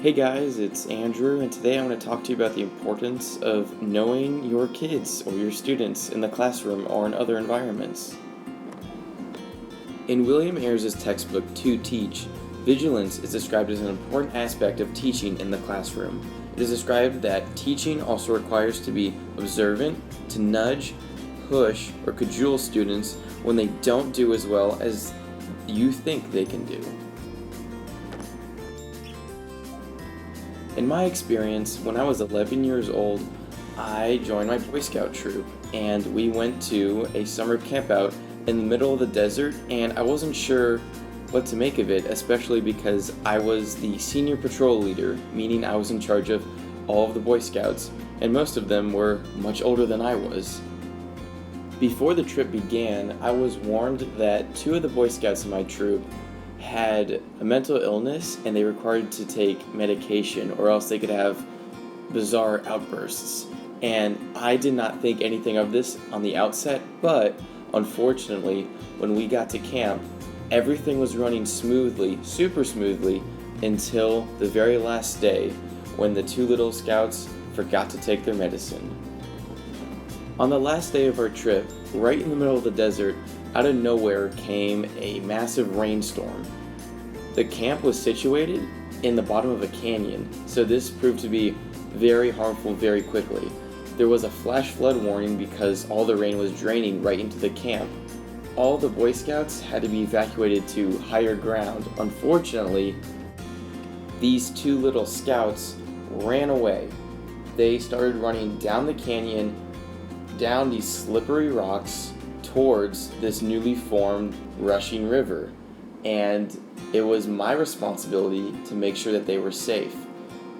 Hey guys, it's Andrew, and today I want to talk to you about the importance of knowing your kids or your students in the classroom or in other environments. In William Ayres' textbook, To Teach, vigilance is described as an important aspect of teaching in the classroom. It is described that teaching also requires to be observant, to nudge, push, or cajole students when they don't do as well as you think they can do. In my experience, when I was 11 years old, I joined my Boy Scout troop, and we went to a summer campout in the middle of the desert, and I wasn't sure what to make of it, especially because I was the senior patrol leader, meaning I was in charge of all of the Boy Scouts, and most of them were much older than I was. Before the trip began, I was warned that 2 of the Boy Scouts in my troop had a mental illness and they required to take medication or else they could have bizarre outbursts. And I did not think anything of this on the outset, but unfortunately, when we got to camp, everything was running smoothly, super smoothly, until the very last day when the 2 little scouts forgot to take their medicine. On the last day of our trip, right in the middle of the desert, out of nowhere came a massive rainstorm. The camp was situated in the bottom of a canyon, so this proved to be very harmful very quickly. There was a flash flood warning because all the rain was draining right into the camp. All the Boy Scouts had to be evacuated to higher ground. Unfortunately, these 2 little scouts ran away. They started running down the canyon, down these slippery rocks, towards this newly formed rushing river, and it was my responsibility to make sure that they were safe.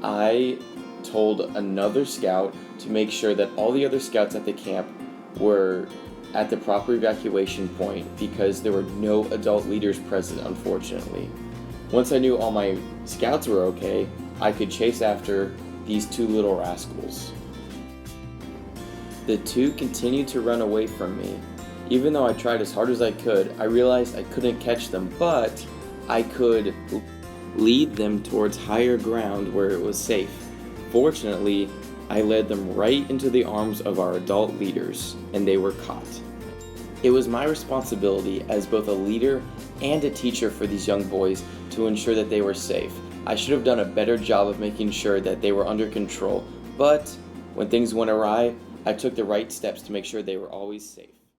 I told another scout to make sure that all the other scouts at the camp were at the proper evacuation point because there were no adult leaders present, unfortunately. Once I knew all my scouts were okay, I could chase after these 2 little rascals. The 2 continued to run away from me. Even though I tried as hard as I could, I realized I couldn't catch them, but I could lead them towards higher ground where it was safe. Fortunately, I led them right into the arms of our adult leaders, and they were caught. It was my responsibility as both a leader and a teacher for these young boys to ensure that they were safe. I should have done a better job of making sure that they were under control, but when things went awry, I took the right steps to make sure they were always safe.